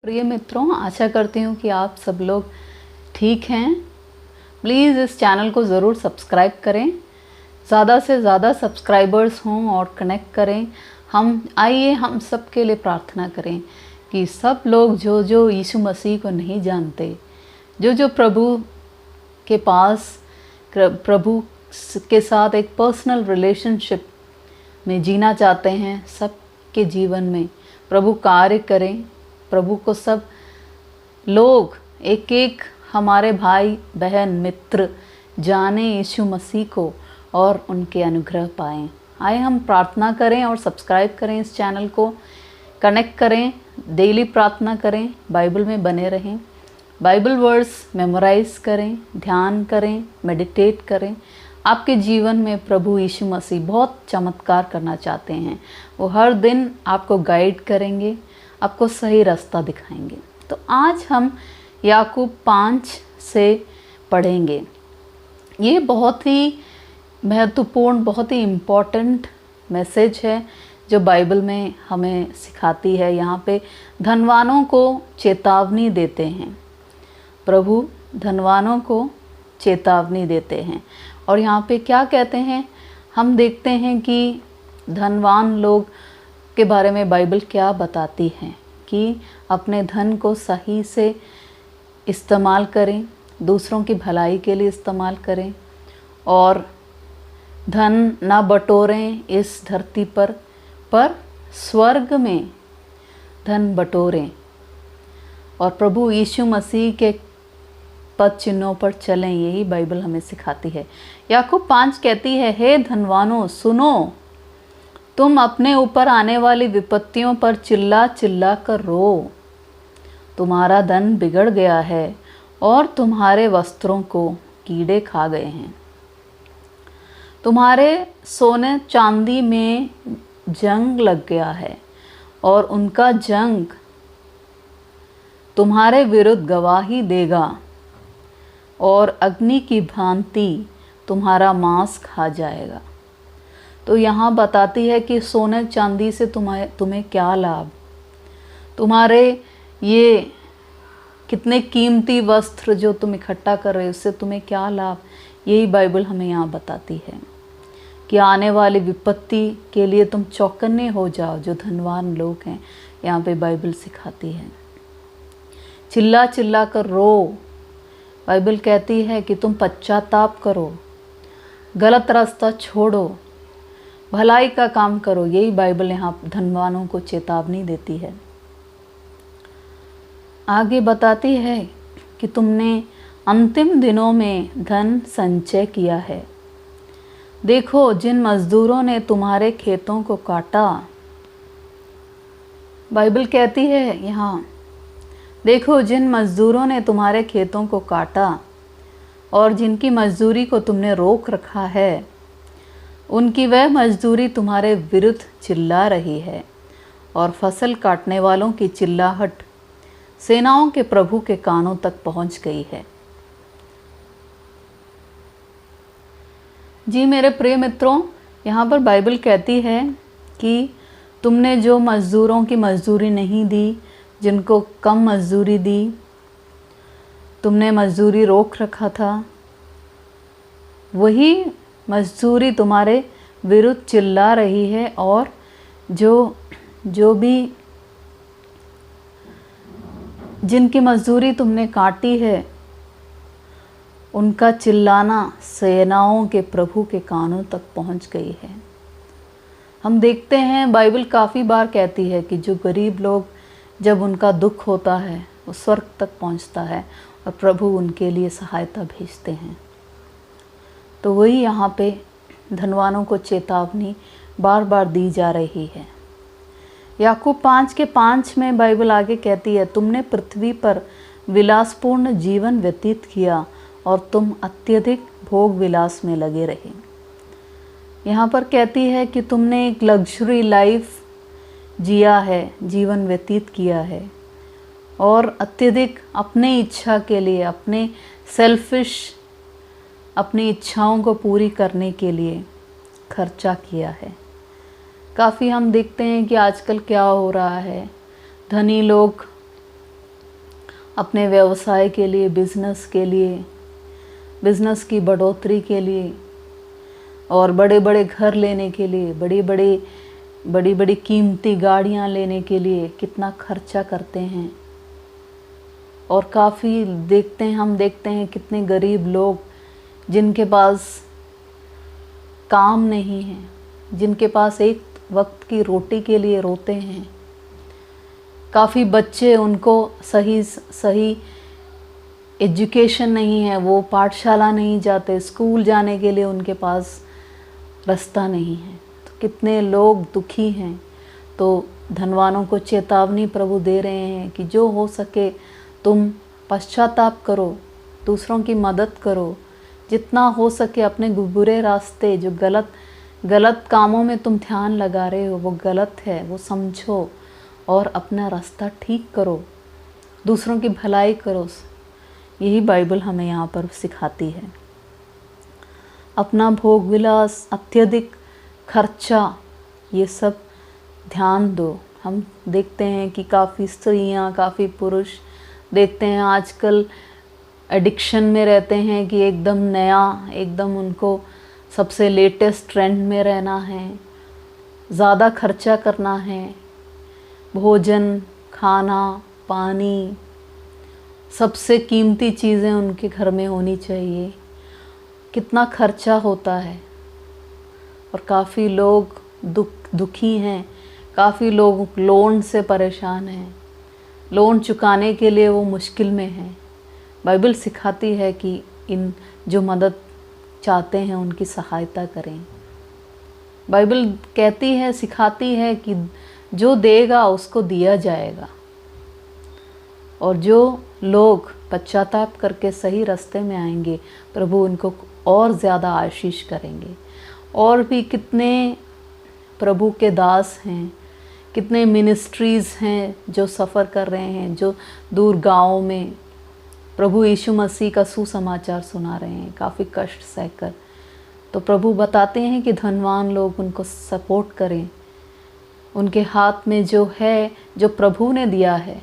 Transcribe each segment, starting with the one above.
प्रिय मित्रों, आशा करती हूँ कि आप सब लोग ठीक हैं। प्लीज़ इस चैनल को ज़रूर सब्सक्राइब करें, ज़्यादा से ज़्यादा सब्सक्राइबर्स हों और कनेक्ट करें। आइए हम सब के लिए प्रार्थना करें कि सब लोग जो यीशु मसीह को नहीं जानते, जो प्रभु के पास, प्रभु के साथ एक पर्सनल रिलेशनशिप में जीना चाहते हैं, सब के जीवन में प्रभु कार्य करें। प्रभु को सब लोग एक एक हमारे भाई बहन मित्र जाने यीशु मसीह को और उनके अनुग्रह पाएं। आए हम प्रार्थना करें और सब्सक्राइब करें, इस चैनल को कनेक्ट करें, डेली प्रार्थना करें, बाइबल में बने रहें, बाइबल वर्स मेमोराइज करें, ध्यान करें, मेडिटेट करें। आपके जीवन में प्रभु यीशु मसीह बहुत चमत्कार करना चाहते हैं। वो हर दिन आपको गाइड करेंगे, आपको सही रास्ता दिखाएंगे। तो आज हम याकूब 5 से पढ़ेंगे। ये बहुत ही महत्वपूर्ण, बहुत ही इम्पोर्टेंट मैसेज है जो बाइबल में हमें सिखाती है। यहाँ पे धनवानों को चेतावनी देते हैं, प्रभु धनवानों को चेतावनी देते हैं। और यहाँ पे क्या कहते हैं, हम देखते हैं कि धनवान लोग के बारे में बाइबल क्या बताती है कि अपने धन को सही से इस्तेमाल करें, दूसरों की भलाई के लिए इस्तेमाल करें और धन ना बटोरें इस धरती पर स्वर्ग में धन बटोरें और प्रभु यीशु मसीह के पद चिन्हों पर चलें। यही बाइबल हमें सिखाती है। याकूब 5 कहती है, हे धनवानों सुनो, तुम अपने ऊपर आने वाली विपत्तियों पर चिल्ला चिल्ला कर रो। तुम्हारा धन बिगड़ गया है और तुम्हारे वस्त्रों को कीड़े खा गए हैं। तुम्हारे सोने चांदी में जंग लग गया है और उनका जंग तुम्हारे विरुद्ध गवाही देगा और अग्नि की भांति तुम्हारा मांस खा जाएगा। तो यहाँ बताती है कि सोने चांदी से तुम्हें क्या लाभ, तुम्हारे ये कितने कीमती वस्त्र जो तुम इकट्ठा कर रहे हो उससे तुम्हें क्या लाभ। यही बाइबल हमें यहाँ बताती है कि आने वाली विपत्ति के लिए तुम चौकन्ने हो जाओ। जो धनवान लोग हैं, यहाँ पे बाइबल सिखाती है चिल्ला चिल्ला कर रो। बाइबल कहती है कि तुम पश्चाताप करो, गलत रास्ता छोड़ो, भलाई का काम करो। यही बाइबल यहाँ धनवानों को चेतावनी देती है। आगे बताती है कि तुमने अंतिम दिनों में धन संचय किया है। देखो जिन मजदूरों ने तुम्हारे खेतों को काटा, बाइबल कहती है यहाँ, देखो जिन मजदूरों ने तुम्हारे खेतों को काटा और जिनकी मजदूरी को तुमने रोक रखा है, उनकी वह मजदूरी तुम्हारे विरुद्ध चिल्ला रही है और फसल काटने वालों की चिल्लाहट सेनाओं के प्रभु के कानों तक पहुंच गई है। जी मेरे प्रिय मित्रों, यहाँ पर बाइबल कहती है कि तुमने जो मजदूरों की मजदूरी नहीं दी, जिनको कम मजदूरी दी, तुमने मजदूरी रोक रखा था, वही मजदूरी तुम्हारे विरुद्ध चिल्ला रही है और जो भी जिनकी मजदूरी तुमने काटी है, उनका चिल्लाना सेनाओं के प्रभु के कानों तक पहुंच गई है। हम देखते हैं बाइबल काफ़ी बार कहती है कि जो गरीब लोग, जब उनका दुख होता है, वो स्वर्ग तक पहुंचता है और प्रभु उनके लिए सहायता भेजते हैं। तो वही यहाँ पे धनवानों को चेतावनी बार बार दी जा रही है। याकूब 5 के 5 में बाइबल आगे कहती है, तुमने पृथ्वी पर विलासपूर्ण जीवन व्यतीत किया और तुम अत्यधिक भोग विलास में लगे रहे। यहाँ पर कहती है कि तुमने एक लग्जरी लाइफ जिया है, जीवन व्यतीत किया है और अत्यधिक अपने इच्छा के लिए, अपने सेल्फिश, अपनी इच्छाओं को पूरी करने के लिए खर्चा किया है। काफ़ी हम देखते हैं कि आजकल क्या हो रहा है, धनी लोग अपने व्यवसाय के लिए, बिज़नेस की बढ़ोतरी के लिए और बड़े बड़े घर लेने के लिए, बड़ी बड़ी कीमती गाड़ियाँ लेने के लिए कितना खर्चा करते हैं। और काफ़ी हम देखते हैं कितने गरीब लोग जिनके पास काम नहीं है, जिनके पास एक वक्त की रोटी के लिए रोते हैं। काफ़ी बच्चे, उनको सही एजुकेशन नहीं है, वो पाठशाला नहीं जाते, स्कूल जाने के लिए उनके पास रास्ता नहीं है। तो कितने लोग दुखी हैं। तो धनवानों को चेतावनी प्रभु दे रहे हैं कि जो हो सके तुम पश्चाताप करो, दूसरों की मदद करो, जितना हो सके अपने बुरे रास्ते, जो गलत कामों में तुम ध्यान लगा रहे हो वो गलत है, वो समझो और अपना रास्ता ठीक करो, दूसरों की भलाई करो। यही बाइबल हमें यहाँ पर सिखाती है। अपना भोग विलास, अत्यधिक खर्चा, ये सब ध्यान दो। हम देखते हैं कि काफ़ी स्त्रियाँ, काफ़ी पुरुष देखते हैं आजकल एडिक्शन में रहते हैं कि एकदम नया, एकदम उनको सबसे लेटेस्ट ट्रेंड में रहना है, ज़्यादा खर्चा करना है। भोजन, खाना, पानी, सबसे कीमती चीज़ें उनके घर में होनी चाहिए। कितना खर्चा होता है। और काफ़ी लोग दुखी हैं, काफ़ी लोग लोन से परेशान हैं, लोन चुकाने के लिए वो मुश्किल में हैं। बाइबल सिखाती है कि इन जो मदद चाहते हैं उनकी सहायता करें। बाइबल कहती है, सिखाती है कि जो देगा उसको दिया जाएगा। और जो लोग पश्चाताप करके सही रास्ते में आएंगे, प्रभु उनको और ज़्यादा आशीष करेंगे। और भी कितने प्रभु के दास हैं, कितने मिनिस्ट्रीज़ हैं जो सफ़र कर रहे हैं, जो दूर गाँव में प्रभु यीशु मसीह का सुसमाचार सुना रहे हैं, काफ़ी कष्ट सहकर। तो प्रभु बताते हैं कि धनवान लोग उनको सपोर्ट करें, उनके हाथ में जो है, जो प्रभु ने दिया है,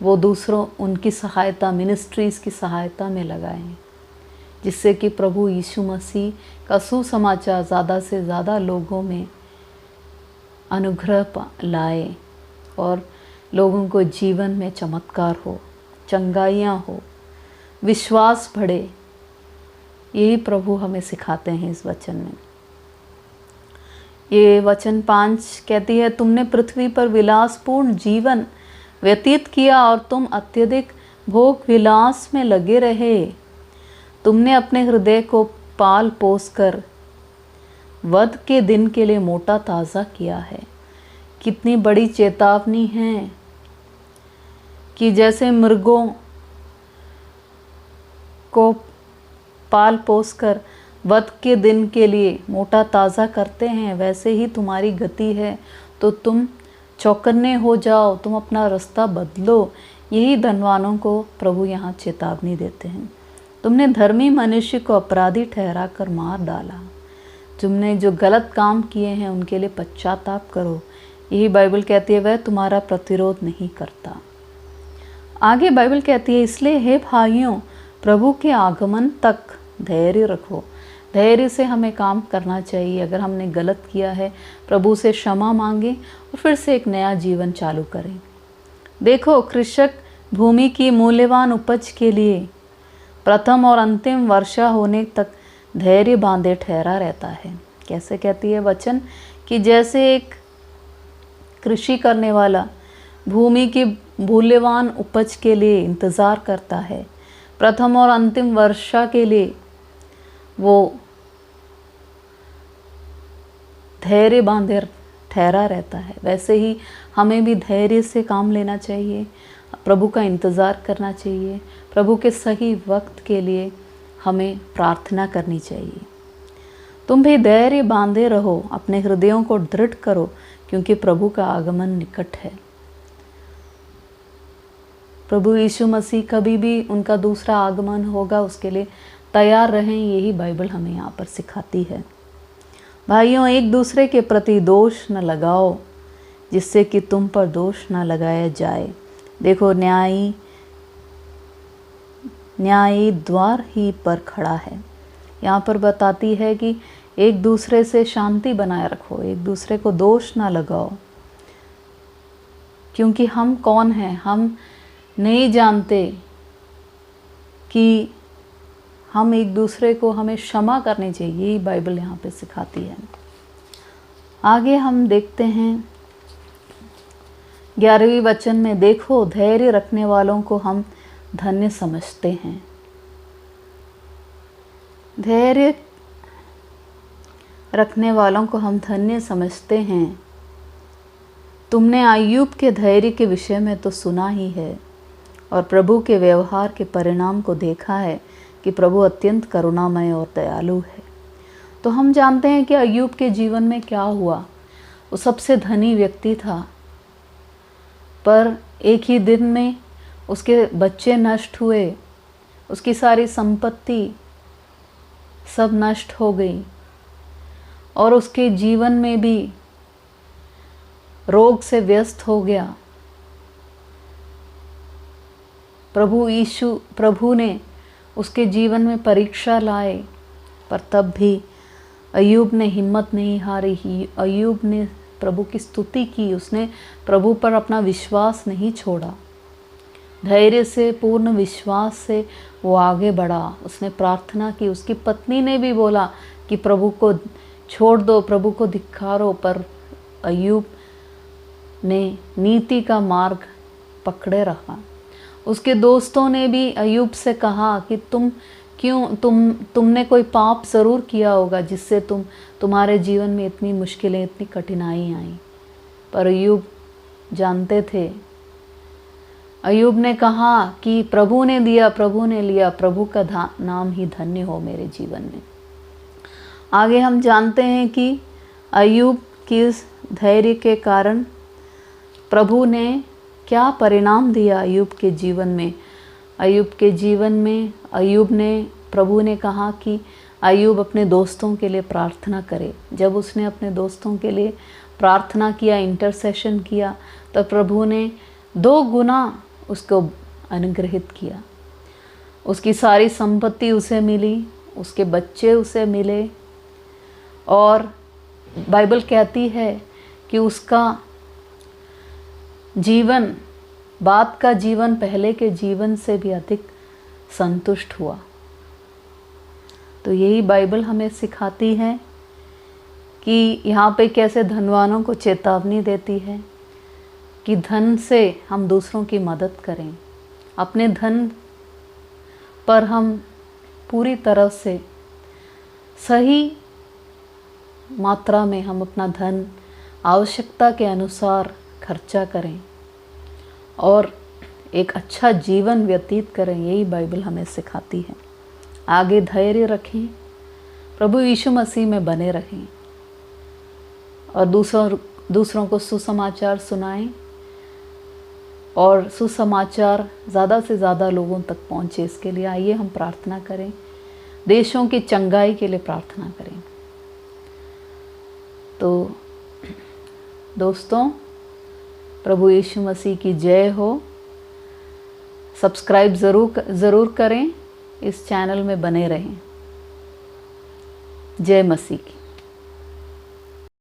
वो दूसरों उनकी सहायता, मिनिस्ट्रीज़ की सहायता में लगाएं, जिससे कि प्रभु यीशु मसीह का सुसमाचार ज़्यादा से ज़्यादा लोगों में अनुग्रह लाए और लोगों को जीवन में चमत्कार हो, चंगाइयाँ हो, विश्वास बढ़े। यही प्रभु हमें सिखाते हैं इस वचन में। ये वचन 5 कहती है, तुमने पृथ्वी पर विलासपूर्ण जीवन व्यतीत किया और तुम अत्यधिक भोग विलास में लगे रहे। तुमने अपने हृदय को पाल पोस कर वध के दिन के लिए मोटा ताज़ा किया है। कितनी बड़ी चेतावनी है कि जैसे मृगों को पाल पोस कर वध के दिन के लिए मोटा ताज़ा करते हैं, वैसे ही तुम्हारी गति है। तो तुम चौकन्ने हो जाओ, तुम अपना रास्ता बदलो। यही धनवानों को प्रभु यहाँ चेतावनी देते हैं। तुमने धर्मी मनुष्य को अपराधी ठहरा कर मार डाला। तुमने जो गलत काम किए हैं उनके लिए पश्चाताप करो। यही बाइबल कहती है, वह तुम्हारा प्रतिरोध नहीं करता। आगे बाइबल कहती है, इसलिए हे भाइयों, प्रभु के आगमन तक धैर्य रखो। धैर्य से हमें काम करना चाहिए। अगर हमने गलत किया है, प्रभु से क्षमा मांगें और फिर से एक नया जीवन चालू करें। देखो, कृषक भूमि की मूल्यवान उपज के लिए प्रथम और अंतिम वर्षा होने तक धैर्य बांधे ठहरा रहता है। कैसे कहती है वचन कि जैसे एक कृषि करने वाला भूमि की मूल्यवान उपज के लिए इंतज़ार करता है, प्रथम और अंतिम वर्षा के लिए वो धैर्य बांधे ठहरा रहता है, वैसे ही हमें भी धैर्य से काम लेना चाहिए, प्रभु का इंतज़ार करना चाहिए, प्रभु के सही वक्त के लिए हमें प्रार्थना करनी चाहिए। तुम भी धैर्य बांधे रहो, अपने हृदयों को दृढ़ करो, क्योंकि प्रभु का आगमन निकट है। प्रभु यीशु मसीह कभी भी उनका दूसरा आगमन होगा, उसके लिए तैयार रहें। यही बाइबल हमें यहाँ पर सिखाती है। भाइयों, एक दूसरे के प्रति दोष न लगाओ, जिससे कि तुम पर दोष न लगाया जाए। देखो न्यायी द्वार ही पर खड़ा है। यहाँ पर बताती है कि एक दूसरे से शांति बनाए रखो, एक दूसरे को दोष ना लगाओ, क्योंकि हम कौन हैं, हम नहीं जानते कि हम एक दूसरे को हमें क्षमा करनी चाहिए। यही बाइबल यहाँ पे सिखाती है। आगे हम देखते हैं 11वें वचन में, देखो धैर्य रखने वालों को हम धन्य समझते हैं। धैर्य रखने वालों को हम धन्य समझते हैं। तुमने अय्यूब के धैर्य के विषय में तो सुना ही है और प्रभु के व्यवहार के परिणाम को देखा है कि प्रभु अत्यंत करुणामय और दयालु है। तो हम जानते हैं कि अय्यूब के जीवन में क्या हुआ। वो सबसे धनी व्यक्ति था, पर एक ही दिन में उसके बच्चे नष्ट हुए, उसकी सारी संपत्ति सब नष्ट हो गई और उसके जीवन में भी रोग से व्यस्त हो गया। प्रभु ने उसके जीवन में परीक्षा लाए, पर तब भी अय्यूब ने हिम्मत नहीं हारी। अय्यूब ने प्रभु की स्तुति की, उसने प्रभु पर अपना विश्वास नहीं छोड़ा। धैर्य से, पूर्ण विश्वास से वो आगे बढ़ा। उसने प्रार्थना की। उसकी पत्नी ने भी बोला कि प्रभु को छोड़ दो, प्रभु को धिक्कारो, पर अय्यूब ने नीति का मार्ग पकड़े रखा। उसके दोस्तों ने भी अय्यूब से कहा कि तुमने कोई पाप ज़रूर किया होगा जिससे तुम्हारे जीवन में इतनी मुश्किलें, इतनी कठिनाई आई। पर अय्यूब जानते थे। अय्यूब ने कहा कि प्रभु ने दिया, प्रभु ने लिया, प्रभु का नाम ही धन्य हो मेरे जीवन में। आगे हम जानते हैं कि अय्यूब की इस धैर्य के कारण प्रभु ने क्या परिणाम दिया अय्यूब के जीवन में। अय्यूब के जीवन में प्रभु ने कहा कि अय्यूब अपने दोस्तों के लिए प्रार्थना करे। जब उसने अपने दोस्तों के लिए प्रार्थना किया, इंटरसेशन किया, तो प्रभु ने 2 गुना उसको अनुग्रहित किया। उसकी सारी संपत्ति उसे मिली, उसके बच्चे उसे मिले, और बाइबल कहती है कि उसका जीवन, बाद का जीवन पहले के जीवन से भी अधिक संतुष्ट हुआ। तो यही बाइबल हमें सिखाती है कि यहाँ पे कैसे धनवानों को चेतावनी देती है कि धन से हम दूसरों की मदद करें। अपने धन पर हम पूरी तरह से सही मात्रा में हम अपना धन आवश्यकता के अनुसार खर्चा करें और एक अच्छा जीवन व्यतीत करें। यही बाइबल हमें सिखाती है। आगे धैर्य रखें, प्रभु यीशु मसीह में बने रहें और दूसरों को सुसमाचार सुनाएं और सुसमाचार ज़्यादा से ज़्यादा लोगों तक पहुँचे। इसके लिए आइए हम प्रार्थना करें, देशों की चंगाई के लिए प्रार्थना करें। तो दोस्तों, प्रभु यीशु मसीह की जय हो। सब्सक्राइब ज़रूर करें, इस चैनल में बने रहें। जय मसीह की।